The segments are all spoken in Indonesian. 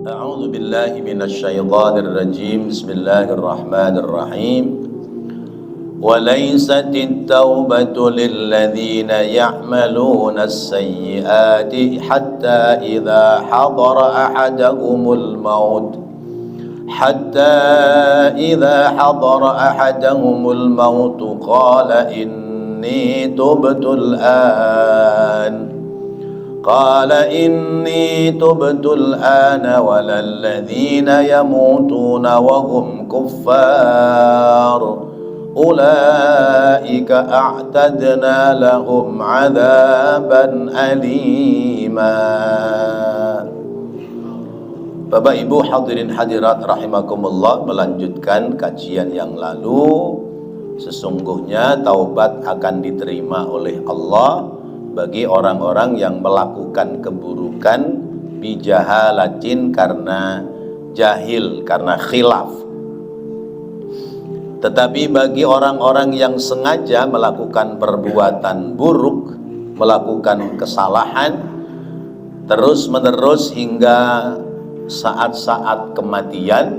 A'udzu billahi minasyaitonir rajim. Bismillahirrahmanirrahim. وليست التوبة للذين يعملون السيئات حتى إذا حضر أحدهم الموت قال إني تبت الآن ولا الذين يموتون وهم كفار أولئك أعتدنا لهم عذابا أليما. Bapak Ibu hadirin hadirat rahimakumullah, melanjutkan kajian yang lalu. Sesungguhnya taubat akan diterima oleh Allah bagi orang-orang yang melakukan keburukan bijahalatin, karena jahil, karena khilaf. Tetapi bagi orang-orang yang sengaja melakukan perbuatan buruk, melakukan kesalahan terus-menerus hingga saat-saat kematian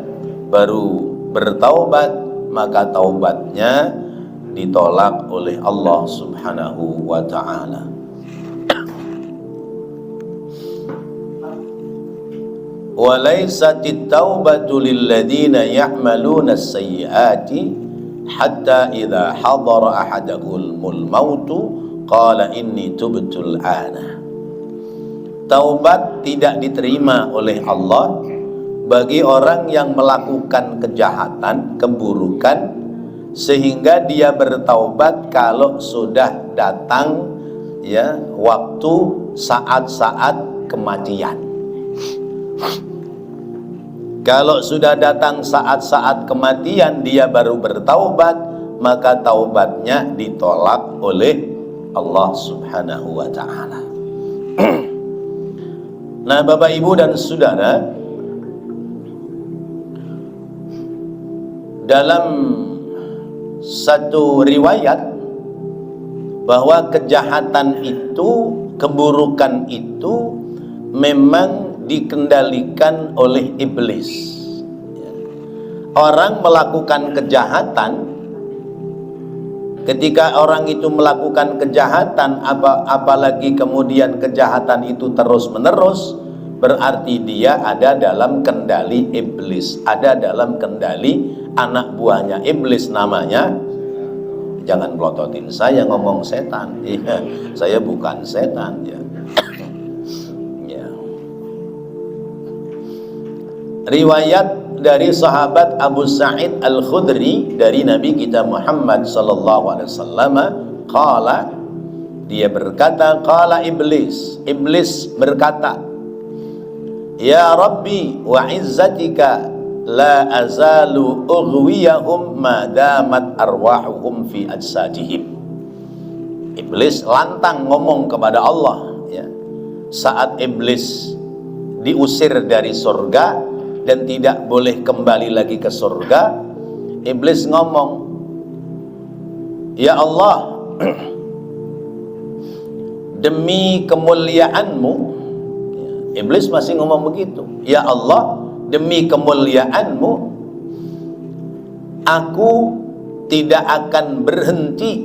baru bertaubat, maka taubatnya ditolak oleh Allah Subhanahu wa ta'ala. Walaisatit taubatu lilladzina ya'maluna as-sayyi'ati hatta idza hadara ahadahumul mautu qala inni tubtul ana. Taubat tidak diterima oleh Allah bagi orang yang melakukan kejahatan, keburukan, sehingga dia bertaubat kalau sudah datang waktu saat-saat kematian. Kalau sudah datang saat-saat kematian dia baru bertaubat, maka taubatnya ditolak oleh Allah Subhanahu wa ta'ala. Nah, Bapak Ibu dan Saudara, dalam satu riwayat bahwa kejahatan itu, keburukan itu memang dikendalikan oleh iblis. Orang melakukan kejahatan, ketika orang itu melakukan kejahatan, apalagi kemudian kejahatan itu terus-menerus, berarti dia ada dalam kendali iblis, ada dalam kendali anak buahnya iblis namanya. Jangan pelototin saya ngomong setan. Saya bukan setan ya. Riwayat dari sahabat Abu Sa'id Al-Khudri dari Nabi kita Muhammad sallallahu alaihi wasallam, qala, dia berkata, qala iblis berkata, ya Rabbi wa izzatika la azalu ughwiyahum ma damat arwahuhum fi ajsadihim. Iblis lantang ngomong kepada Allah saat iblis diusir dari surga dan tidak boleh kembali lagi ke surga. Iblis ngomong, ya Allah, demi kemuliaanmu. Iblis masih ngomong begitu, ya Allah, demi kemuliaanmu aku tidak akan berhenti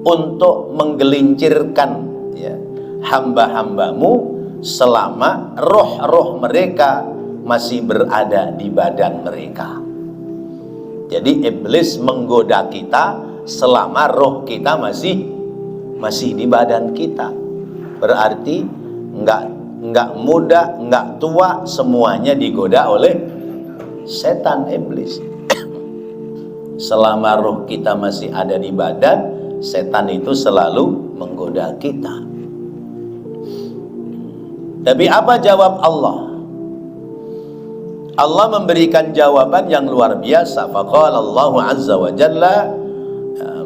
untuk menggelincirkan hamba-hambamu selama roh-roh mereka masih berada di badan mereka. Jadi iblis menggoda kita selama roh kita masih di badan kita. Berarti enggak muda, enggak tua, semuanya digoda oleh setan iblis. Selama roh kita masih ada di badan, setan itu selalu menggoda kita. Tapi apa jawab Allah? Allah memberikan jawaban yang luar biasa. Faqala Allah azza wa jalla,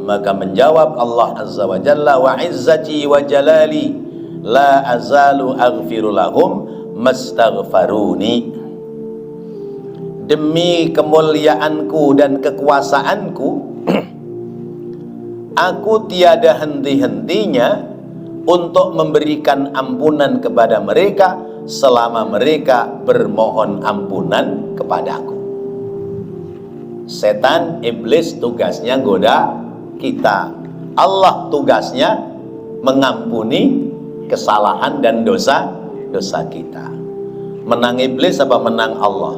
maka menjawab Allah azza wa jalla, wa izzati wa jalali la azalu aghfiru lahum mastaghfaruni. Demi kemuliaanku dan kekuasaanku, aku tiada henti-hentinya untuk memberikan ampunan kepada mereka selama mereka bermohon ampunan kepadaku. Setan, iblis tugasnya goda kita. Allah tugasnya mengampuni kesalahan dan dosa kita. Menang iblis apa menang Allah?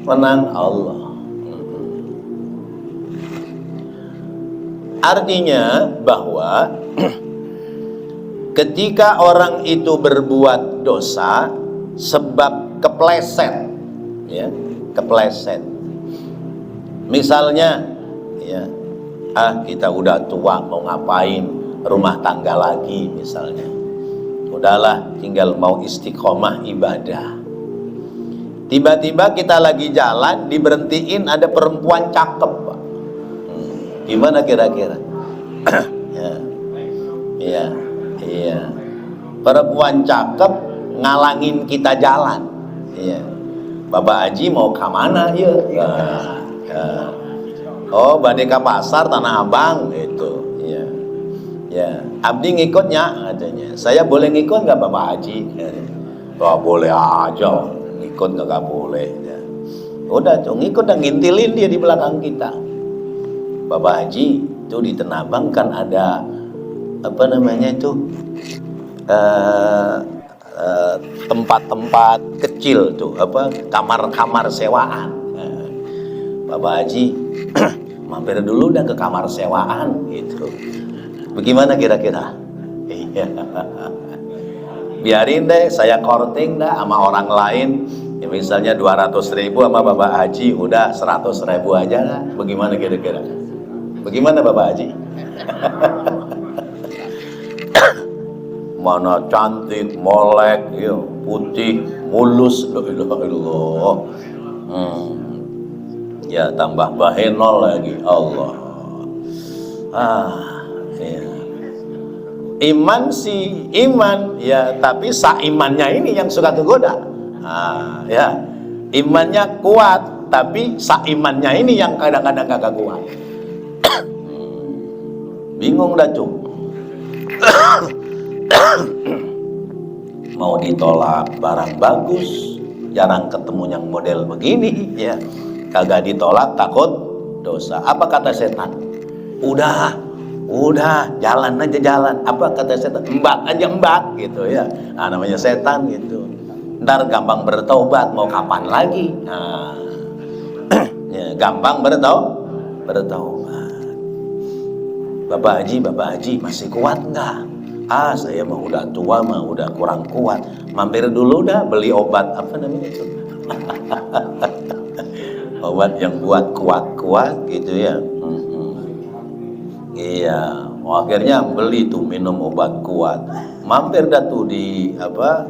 Menang Allah. Artinya bahwa ketika orang itu berbuat dosa sebab kepleset, ya, kepleset. Misalnya, ya, kita udah tua mau ngapain, rumah tangga lagi misalnya. Udahlah, tinggal mau istiqomah ibadah. Tiba-tiba kita lagi jalan, diberhentiin ada perempuan cakep, Pak. Gimana kira-kira? Ya, iya. Perempuan cakep ngalangin kita jalan. Iya. Bapak Haji mau ke mana? Ya. Oh, badai ke pasar Tanah Abang gitu. Iya. Ya, abdi ngikutnya katanya. Saya boleh ngikut nggak Bapak Haji? Oh, boleh aja. Ngikut nggak boleh. Ya. Udah, tuh ngikut dan ngintilin dia di belakang kita. Bapak Haji itu di Tanah Abang kan ada apa namanya itu tempat-tempat kecil tuh, apa, kamar-kamar sewaan. Bapak Haji mampir dulu dah ke kamar sewaan gitu. Bagaimana kira-kira? Iya. Biarin deh saya korting dah sama orang lain. Ya, misalnya 200.000 sama Bapak Haji, udah 100.000 aja lah. Bagaimana kira-kira? Bagaimana Bapak Haji? Mana cantik, molek, ya, putih, mulus, la ilaha illallah. Ya, tambah bahenol lagi, Allah. Ya. Iman sih iman, ya, tapi saimannya ini yang suka tergoda. Ya, imannya kuat, tapi saimannya ini yang kadang-kadang kagak kuat. Bingung dah tuh. Mau ditolak barang bagus, jarang ketemu yang model begini, ya. Kagak ditolak takut dosa. Apa kata setan? Udah, jalan aja jalan. Apa kata setan? Mbak aja mbak gitu ya. Nah, namanya setan gitu. Ntar gampang bertaubat, mau kapan lagi? Nah, ya, gampang bertaubat. Bapak Haji masih kuat nggak? Saya mah udah tua, mah udah kurang kuat. Mampir dulu dah beli obat apa namanya itu? Obat yang buat kuat-kuat gitu ya. Iya, akhirnya beli tuh minum obat kuat. Mampir dah tuh di apa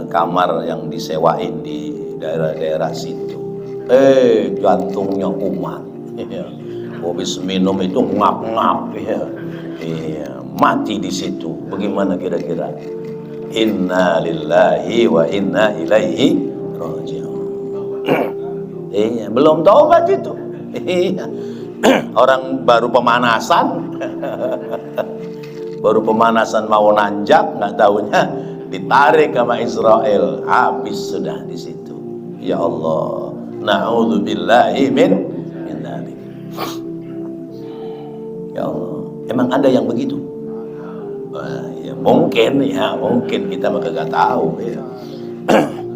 kamar yang disewain di daerah-daerah situ. Jantungnya kumat. Habis minum itu ngap-ngap ya. Iya, mati di situ. Bagaimana kira-kira? Inna lillahi wa inna ilaihi raji'un. Iya, belum taubat itu. Iya. Orang baru pemanasan. Baru pemanasan mau nanjak, nggak tahunya ditarik sama Israel. Habis sudah di situ. Ya Allah, na'udzubillahi min dzalik. Ya Allah, emang ada yang begitu? Ya mungkin kita mah kagak tahu ya.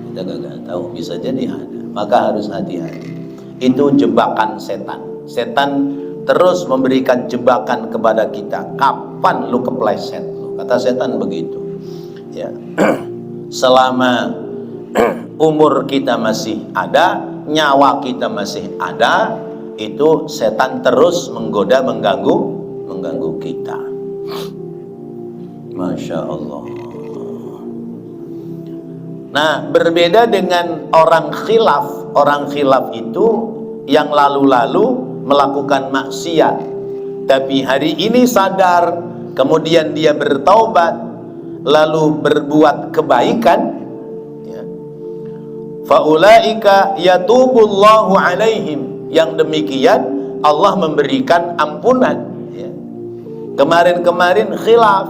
Kita kagak tahu, bisa jadi ada. Maka harus hati-hati. Itu jebakan setan. Setan terus memberikan jebakan kepada kita. Kapan lu kepleset? Kata setan begitu. Ya. Selama umur kita masih ada, nyawa kita masih ada, itu setan terus menggoda, mengganggu kita. Masya Allah. Nah, berbeda dengan orang khilaf. Orang khilaf itu yang lalu-lalu melakukan maksiat, tapi hari ini sadar, kemudian dia bertaubat, lalu berbuat kebaikan, ya. Faulaika yatubullahu alaihim. Yang demikian Allah memberikan ampunan, ya. Kemarin-kemarin khilaf,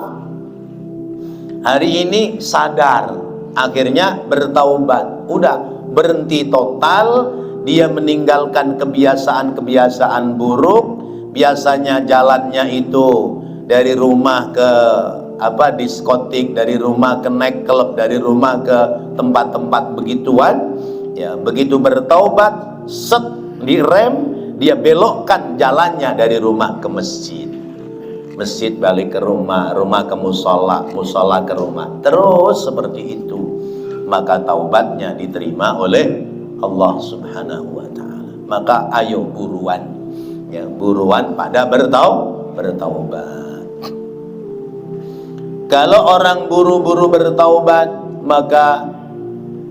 hari ini sadar, akhirnya bertaubat, udah berhenti total. Dia meninggalkan kebiasaan-kebiasaan buruk. Biasanya jalannya itu dari rumah ke diskotik, dari rumah ke nightclub, dari rumah ke tempat-tempat begituan. Ya, begitu bertaubat, set direm, dia belokkan jalannya dari rumah ke masjid, masjid balik ke rumah, rumah ke musola, musola ke rumah, terus seperti itu. Maka taubatnya diterima oleh Allah Subhanahu wa ta'ala. Maka ayo buruan, ya, buruan pada bertaubat. Kalau orang buru-buru bertaubat, maka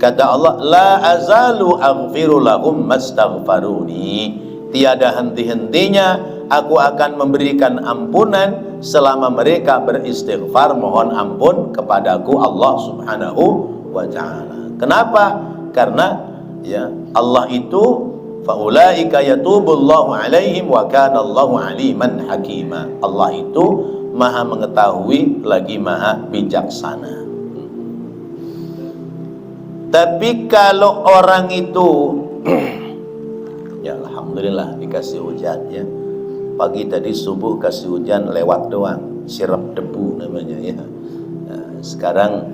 kata Allah, la azalu aghfiru lahum mastaghfaruni, tiada henti-hentinya aku akan memberikan ampunan selama mereka beristighfar, mohon ampun kepadaku Allah Subhanahu wa ta'ala. Kenapa? Karena ya, Allah itu faulaika yatubullahu alaihim wa kana Allahu aliman hakima. Allah itu maha mengetahui lagi maha bijaksana. Tapi kalau orang itu ya alhamdulillah dikasih hujan ya. Pagi tadi subuh kasih hujan lewat doang, sirap debu namanya ya. Nah, sekarang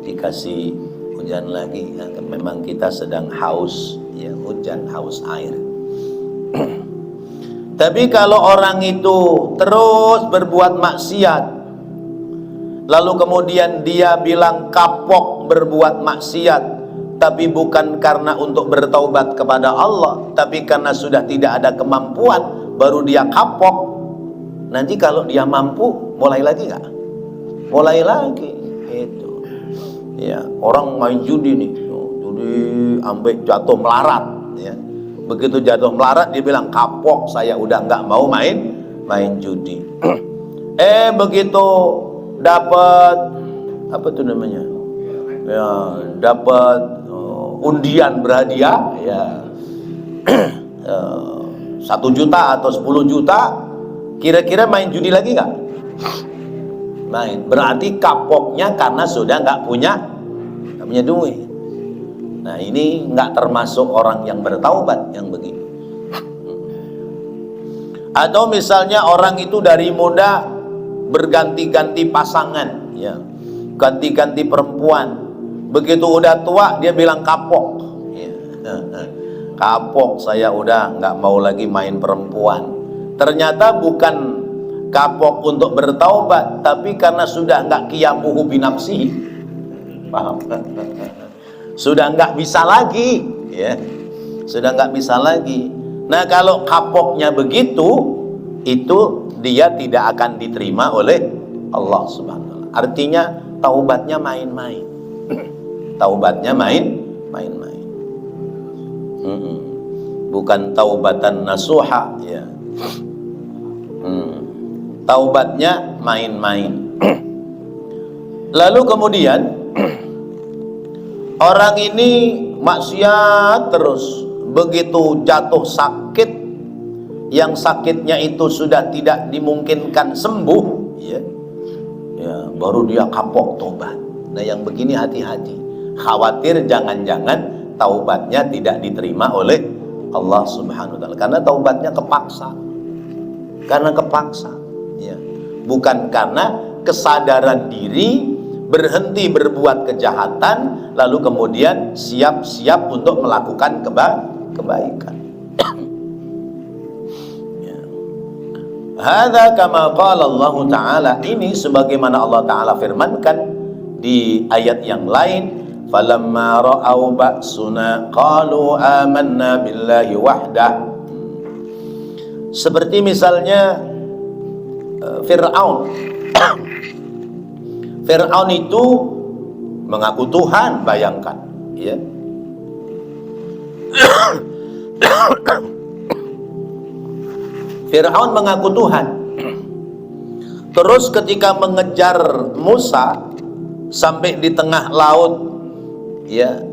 dikasih hujan lagi ya. Memang kita sedang haus ya, hujan, haus air. Tapi kalau orang itu terus berbuat maksiat, lalu kemudian dia bilang kapok berbuat maksiat, tapi bukan karena untuk bertaubat kepada Allah, tapi karena sudah tidak ada kemampuan baru dia kapok. Nanti kalau dia mampu mulai lagi nggak? Mulai lagi itu. Ya, orang main judi nih, judi sampai jatuh melarat. Ya, begitu jatuh melarat dia bilang kapok, saya udah nggak mau main judi. Begitu dapat apa tuh namanya? Ya, dapat undian berhadiah ya. 1 juta atau 10 juta, kira-kira main judi lagi nggak? Main. Berarti kapoknya karena sudah nggak punya duit. Nah, ini nggak termasuk orang yang bertaubat yang begini. Atau misalnya orang itu dari muda berganti-ganti pasangan, ya, ganti-ganti perempuan. Begitu udah tua dia bilang kapok. Ya. Kapok, saya udah nggak mau lagi main perempuan. Ternyata bukan kapok untuk bertaubat, tapi karena sudah nggak qiyamuhu binafsihi. Paham? Sudah nggak bisa lagi, ya. Sudah nggak bisa lagi. Nah, kalau kapoknya begitu, itu dia tidak akan diterima oleh Allah Subhanahu wa ta'ala. Artinya taubatnya main-main. Taubatnya main-main. Bukan taubatan nasuha ya. Taubatnya main-main. Lalu kemudian orang ini maksiat terus, begitu jatuh sakit, yang sakitnya itu sudah tidak dimungkinkan sembuh ya, baru dia kapok tobat. Nah, yang begini hati-hati, khawatir jangan-jangan taubatnya tidak diterima oleh Allah Subhanahu wa ta'ala karena taubatnya kepaksa. Karena kepaksa ya. Bukan karena kesadaran diri berhenti berbuat kejahatan lalu kemudian siap-siap untuk melakukan kebaikan. Ya. Hadza kama qala Allah Ta'ala, ini sebagaimana Allah Ta'ala firmankan di ayat yang lain, falamma ra'au ba'suna qalu amanna billahi wahdah. Seperti misalnya Fir'aun. Fir'aun itu mengaku Tuhan, bayangkan ya. Fir'aun mengaku Tuhan. Terus ketika mengejar Musa sampai di tengah laut ya,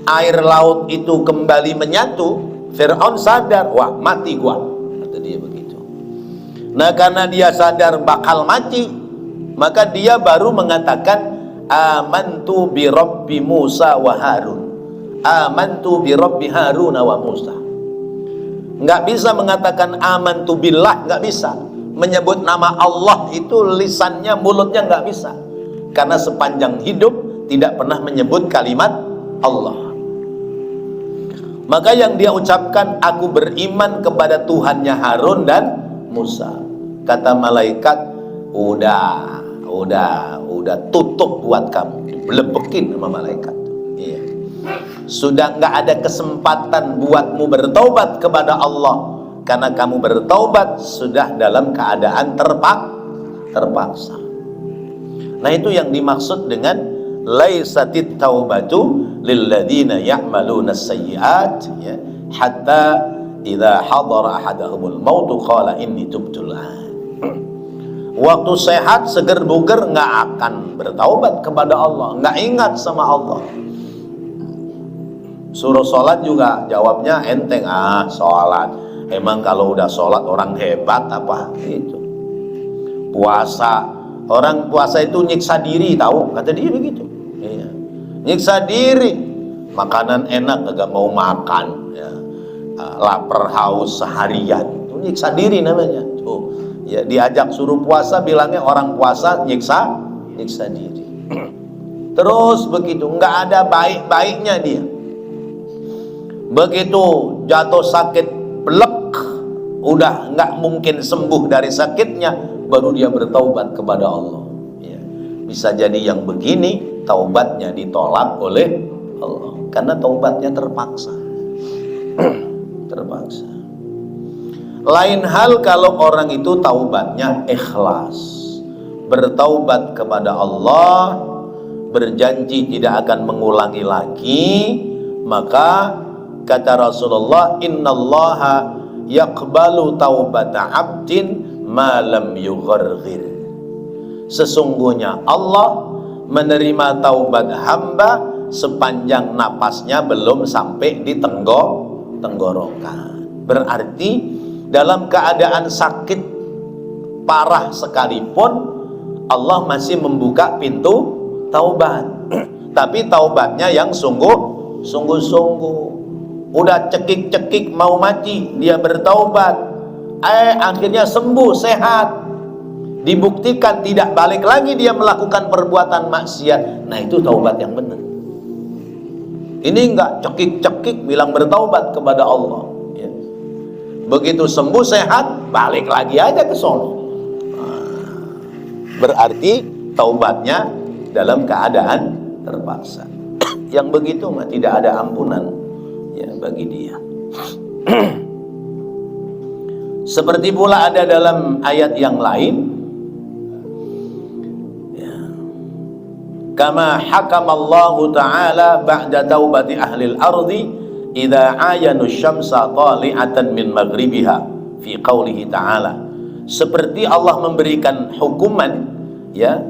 air laut itu kembali menyatu, Fir'aun sadar, wah mati gua, kata dia begitu. Nah, karena dia sadar bakal mati, maka dia baru mengatakan amantu bi rabbi Musa wa Harun. Amantu bi rabbi Harun wa Musa. Nggak bisa mengatakan amantu billah, nggak bisa. Menyebut nama Allah itu lisannya, mulutnya nggak bisa. Karena sepanjang hidup tidak pernah menyebut kalimat Allah. Maka yang dia ucapkan, aku beriman kepada Tuhannya Harun dan Musa. Kata malaikat, udah tutup buat kamu. Belebekin sama malaikat. Iya. Sudah nggak ada kesempatan buatmu bertaubat kepada Allah. Karena kamu bertaubat sudah dalam keadaan terpaksa. Nah, itu yang dimaksud dengan laisatit taubatu lilladzina ya'maluna as-sayyi'at, ya, hatta idza hadara ahadahumul maut qala inni tubtu al-an. Waktu sehat seger buger nggak akan bertaubat kepada Allah, nggak ingat sama Allah. Suruh sholat juga jawabnya enteng, sholat. Emang kalau udah sholat orang hebat apa? Gitu. Puasa, orang puasa itu nyiksa diri, tahu? Kata dia begitu. Iya. Nyiksa diri, makanan enak gak mau makan, ya. Lapar haus seharian, itu nyiksa diri namanya. Tuh, ya, diajak suruh puasa bilangnya orang puasa nyiksa diri. Terus begitu, nggak ada baik-baiknya dia. Begitu jatuh sakit pelek, udah nggak mungkin sembuh dari sakitnya, baru dia bertaubat kepada Allah. Ya. Bisa jadi yang begini taubatnya ditolak oleh Allah karena taubatnya terpaksa. Terpaksa. Lain hal kalau orang itu taubatnya ikhlas, bertaubat kepada Allah, berjanji tidak akan mengulangi lagi, maka kata Rasulullah, innallaha yaqbalu taubata abdin ma lam yugharghir. Sesungguhnya Allah menerima taubat hamba sepanjang napasnya belum sampai di tenggorokan. Berarti dalam keadaan sakit parah sekalipun Allah masih membuka pintu taubat. Tapi taubatnya yang sungguh-sungguh. Udah cekik-cekik mau mati, dia bertaubat, akhirnya sembuh, sehat, dibuktikan tidak balik lagi dia melakukan perbuatan maksiat. Nah, itu taubat yang benar. Ini enggak cekik-cekik bilang bertaubat kepada Allah, ya. Begitu sembuh sehat, balik lagi aja ke sono. Berarti taubatnya dalam keadaan terpaksa. Yang begitu mah tidak ada ampunan, ya, bagi dia. Seperti pula ada dalam ayat yang lain, ya, kama hakamallahu ta'ala ba'da taubati ahlil ardi idza ayanu syamsa tali'atan min maghribiha fi qaulihi ta'ala. Seperti Allah memberikan hukuman, ya,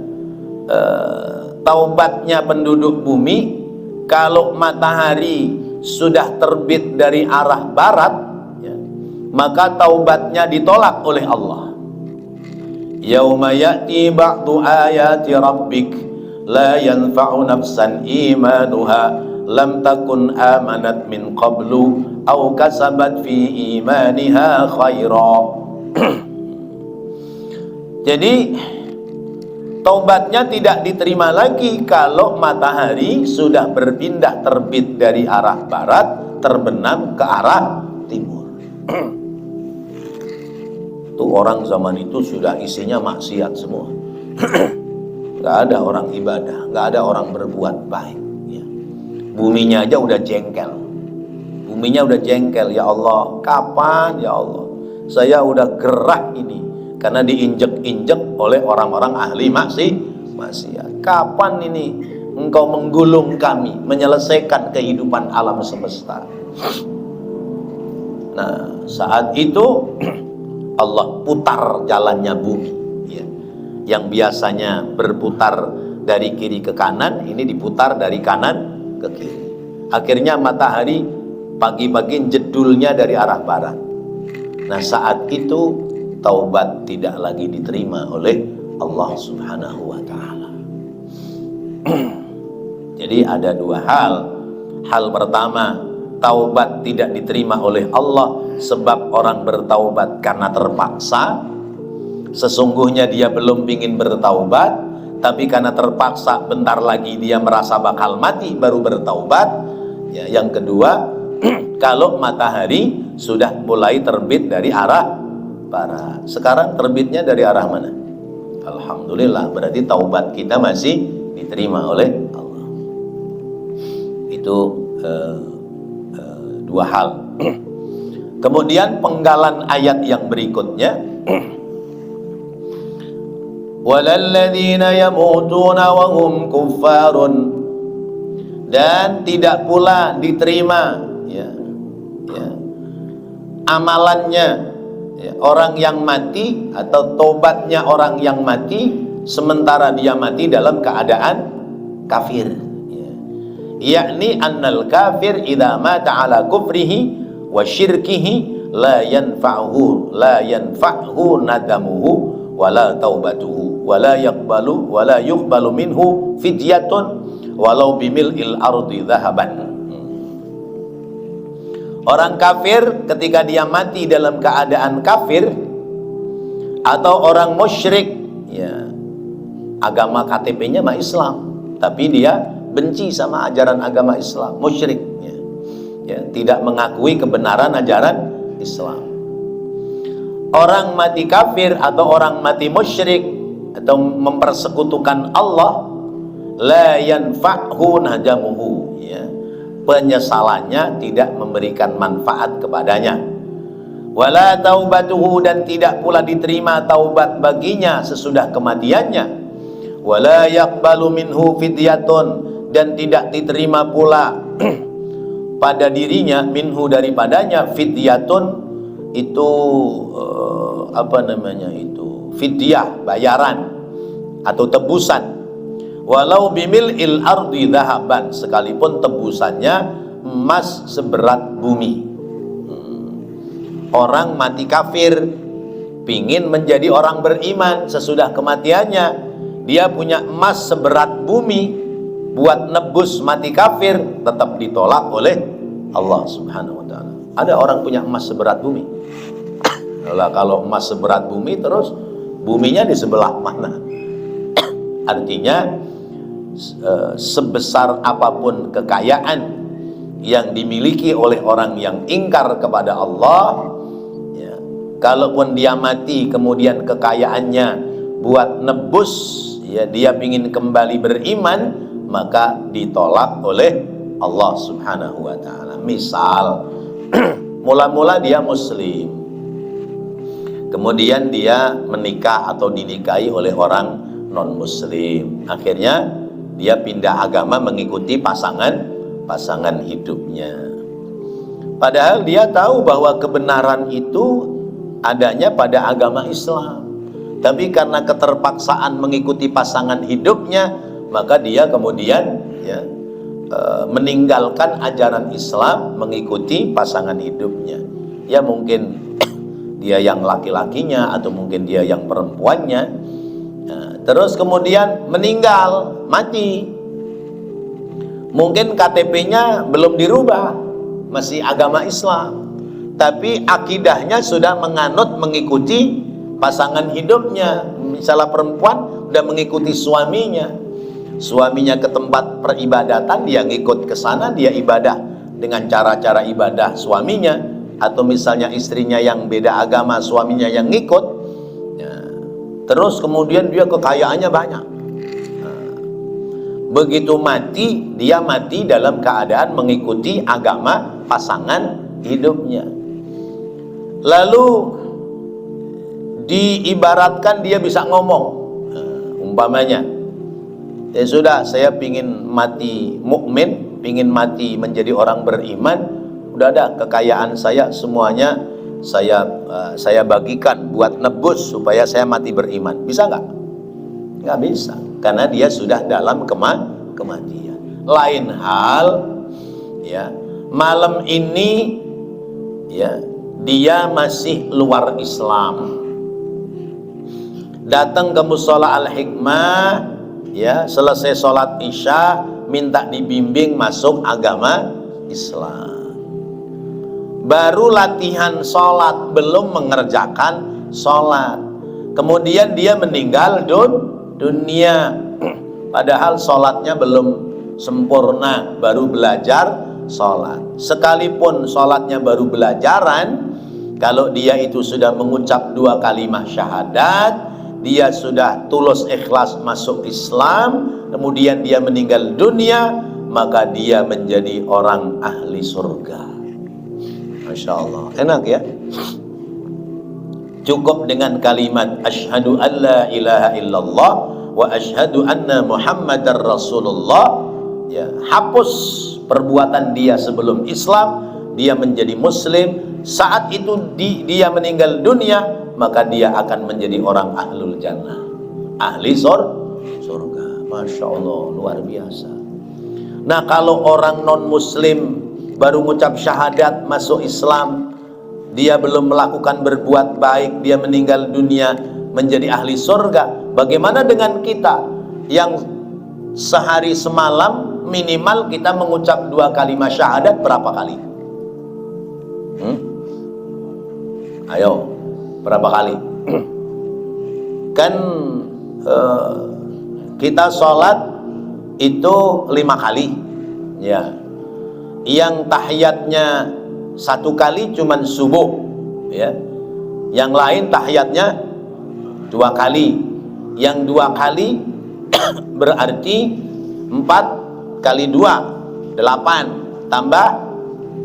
taubatnya penduduk bumi kalau matahari sudah terbit dari arah barat, ya, maka taubatnya ditolak oleh Allah. Yauma ya'ti ba'du ayati rabbik la yanfa'u nafsan imanuha lam takun amanat min qablu aw kasabat fi imaniha khaira. Jadi taubatnya tidak diterima lagi kalau matahari sudah berpindah terbit dari arah barat, terbenam ke arah timur. Tuh orang zaman itu sudah isinya maksiat semua. Gak ada orang ibadah, gak ada orang berbuat baik, ya. Buminya aja udah jengkel. Buminya udah jengkel, ya Allah, kapan ya Allah saya udah gerah ini karena diinjek-injek oleh orang-orang ahli maksiat. Kapan ini engkau menggulung kami, menyelesaikan kehidupan alam semesta? Nah, saat itu Allah putar jalannya bumi, ya. Yang biasanya berputar dari kiri ke kanan, ini diputar dari kanan ke kiri. Akhirnya matahari pagi-pagi jedulnya dari arah barat. Nah, saat itu taubat tidak lagi diterima oleh Allah Subhanahu wa ta'ala. Jadi ada dua hal. Hal pertama, taubat tidak diterima oleh Allah sebab orang bertaubat karena terpaksa. Sesungguhnya dia belum ingin bertaubat, tapi karena terpaksa bentar lagi dia merasa bakal mati baru bertaubat. Ya, yang kedua, kalau matahari sudah mulai terbit dari arah barat. Sekarang terbitnya dari arah mana? Alhamdulillah, berarti taubat kita masih diterima oleh Allah. Itu dua hal. Kemudian penggalan ayat yang berikutnya, walalladzina yamutuna wa hum kuffarun, dan tidak pula diterima amalannya orang yang mati atau tobatnya orang yang mati sementara dia mati dalam keadaan kafir. Yakni annal kafir idza mata ala kufrihi wa syirkihi la yanfa'uhu nadamuhu wala taubatuhu wala yuqbalu minhu fidyatun walau bimil'il ardi dhahaban. Orang kafir ketika dia mati dalam keadaan kafir, atau orang musyrik, ya, agama KTP-nya mah Islam, tapi dia benci sama ajaran agama Islam, musyrik, ya, tidak mengakui kebenaran ajaran Islam. Orang mati kafir atau orang mati musyrik atau mempersekutukan Allah, la yanfa'hu nadamuhu, ya, penyesalannya tidak memberikan manfaat kepadanya. Wala taubatuhu, dan tidak pula diterima taubat baginya sesudah kematiannya. Wala yaqbalu minhu fidyatun, dan tidak diterima pula pada dirinya minhu daripadanya fidyatun, itu fidyah, bayaran atau tebusan. Walau bimil'il ardi dhahaban, sekalipun tebusannya emas seberat bumi. Orang mati kafir pingin menjadi orang beriman sesudah kematiannya, dia punya emas seberat bumi buat nebus mati kafir, tetap ditolak oleh Allah Subhanahu wa ta'ala. Ada orang punya emas seberat bumi. Kalau emas seberat bumi, terus buminya di sebelah mana? Artinya sebesar apapun kekayaan yang dimiliki oleh orang yang ingkar kepada Allah, ya, kalaupun dia mati kemudian kekayaannya buat nebus, ya, dia ingin kembali beriman, maka ditolak oleh Allah Subhanahu wa ta'ala. Misal mula-mula dia muslim, kemudian dia menikah atau dinikahi oleh orang non muslim, akhirnya dia pindah agama mengikuti pasangan hidupnya. Padahal dia tahu bahwa kebenaran itu adanya pada agama Islam, tapi karena keterpaksaan mengikuti pasangan hidupnya, maka dia kemudian, ya, meninggalkan ajaran Islam mengikuti pasangan hidupnya. Ya, mungkin dia yang laki-lakinya atau mungkin dia yang perempuannya. Terus kemudian meninggal, mati. Mungkin KTP-nya belum dirubah, masih agama Islam, tapi akidahnya sudah mengikuti pasangan hidupnya. Misalnya perempuan udah mengikuti suaminya ke tempat peribadatan, dia ngikut ke sana, dia ibadah dengan cara-cara ibadah suaminya. Atau misalnya istrinya yang beda agama, suaminya yang ngikut. Terus kemudian dia kekayaannya banyak. Begitu mati, dia mati dalam keadaan mengikuti agama pasangan hidupnya. Lalu diibaratkan dia bisa ngomong, umpamanya, ya sudah, saya pingin mati mukmin, pingin mati menjadi orang beriman, udah ada kekayaan saya semuanya saya bagikan buat nebus supaya saya mati beriman. Bisa nggak? Nggak bisa, karena dia sudah dalam kematian. Lain hal, ya, malam ini, ya, dia masih luar Islam, datang ke musola Al-Hikmah, ya selesai sholat isya minta dibimbing masuk agama Islam. Baru latihan sholat, belum mengerjakan sholat, kemudian dia meninggal dunia, padahal sholatnya belum sempurna, baru belajar sholat. Sekalipun sholatnya baru belajaran, kalau dia itu sudah mengucap 2 kalimat syahadat, dia sudah tulus ikhlas masuk Islam, kemudian dia meninggal dunia, maka dia menjadi orang ahli surga. Masya Allah, enak ya. Cukup dengan kalimat asyhadu an la ilaha illallah wa asyhadu anna muhammadar rasulullah, ya, hapus perbuatan dia sebelum Islam, dia menjadi muslim. Saat itu dia meninggal dunia, maka dia akan menjadi orang ahlul jannah, ahli surga. Masya Allah, luar biasa. Nah, kalau orang non muslim baru mengucap syahadat masuk Islam, dia belum melakukan berbuat baik, dia meninggal dunia menjadi ahli surga. Bagaimana dengan kita yang sehari semalam minimal kita mengucap 2 kalimat syahadat berapa kali? Ayo, berapa kali? Kan kita sholat itu 5 kali, ya. Yang tahiyatnya 1 kali cuman subuh, ya. Yang lain tahiyatnya 2 kali. Yang 2 kali berarti 4 kali 2 8 tambah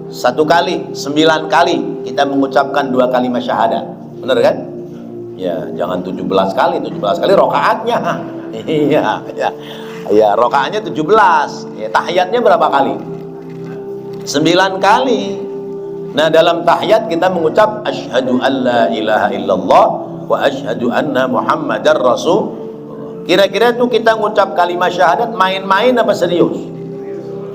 1 kali 9 kali kita mengucapkan 2 kalimat syahadat. Benar kan? Ya, jangan 17 kali. 17 kali rokaatnya. Iya, ya. Ya, rokaatnya 17. Ya, tahiyatnya berapa kali? 9 kali. Nah, dalam tahiyat kita mengucap asyhadu an la ilaha illallah wa asyhadu anna muhammadar rasul. Kira-kira itu kita mengucap kalimat syahadat main-main apa serius?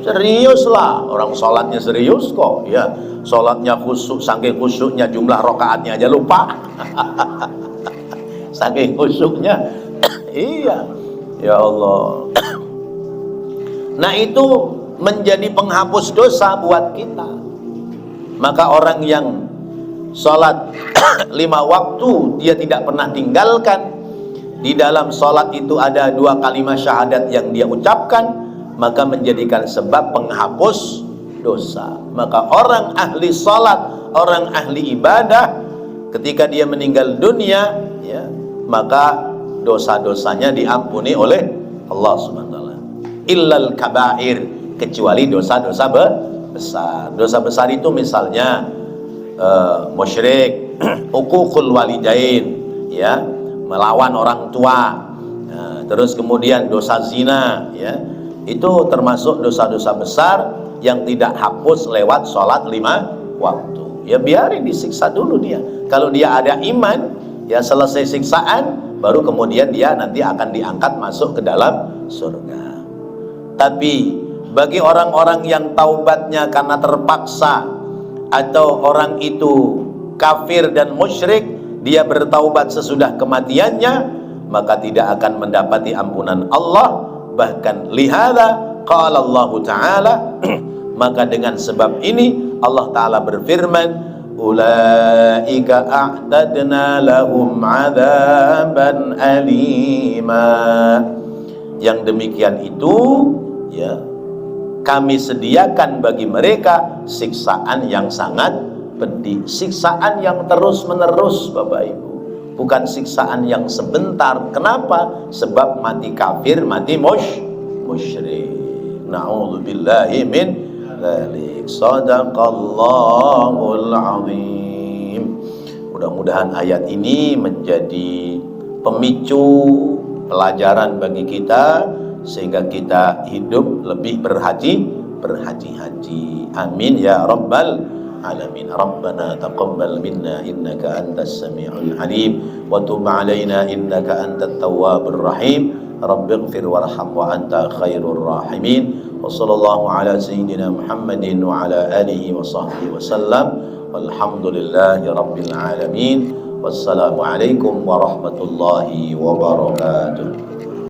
Serius lah, orang sholatnya serius kok, ya. Sholatnya khusyuk, saking khusyuknya jumlah rokaatnya aja lupa. Saking khusyuknya. Iya, ya Allah. Nah, itu menjadi penghapus dosa buat kita. Maka orang yang sholat 5 waktu dia tidak pernah tinggalkan, di dalam sholat itu ada 2 kalimat syahadat yang dia ucapkan, maka menjadikan sebab penghapus dosa. Maka orang ahli sholat, orang ahli ibadah, ketika dia meninggal dunia, ya, maka dosa-dosanya diampuni oleh Allah Subhanahu wa taala. Illal kabair, kecuali dosa-dosa besar. Dosa besar itu misalnya musyrik, uququl walidain, ya, melawan orang tua, terus kemudian dosa zina, ya, itu termasuk dosa-dosa besar yang tidak hapus lewat sholat 5 waktu. Ya biarin disiksa dulu dia. Kalau dia ada iman, ya selesai siksaan, baru kemudian dia nanti akan diangkat masuk ke dalam surga. Tapi bagi orang-orang yang taubatnya karena terpaksa, atau orang itu kafir dan musyrik, dia bertaubat sesudah kematiannya, maka tidak akan mendapati ampunan Allah. Bahkan lihada qala Allah Ta'ala, maka dengan sebab ini Allah Ta'ala berfirman, ulaika a'tadna lahum 'adzaban alima. Yang demikian itu, ya, kami sediakan bagi mereka siksaan yang sangat pedih, siksaan yang terus menerus, Bapak Ibu, bukan siksaan yang sebentar. Kenapa? Sebab mati kafir, mati musyrik. Na'udzubillahi min dzalik. Shadaqallahul azim. Mudah-mudahan ayat ini menjadi pemicu pelajaran bagi kita, sehingga kita hidup lebih berhaji-haji. Amin ya rabbal alamin. Rabbana taqabbal minna innaka antas samiul alim wa tub alaina innaka antat tawwabur rahim. Rabbighfir warham wa anta khairur rahimin. Wa sallallahu ala sayyidina Muhammadin wa ala alihi wa sahbihi wa sallam. Walhamdulillahi rabbil alamin. Wassalamu alaikum warahmatullahi wabarakatuh.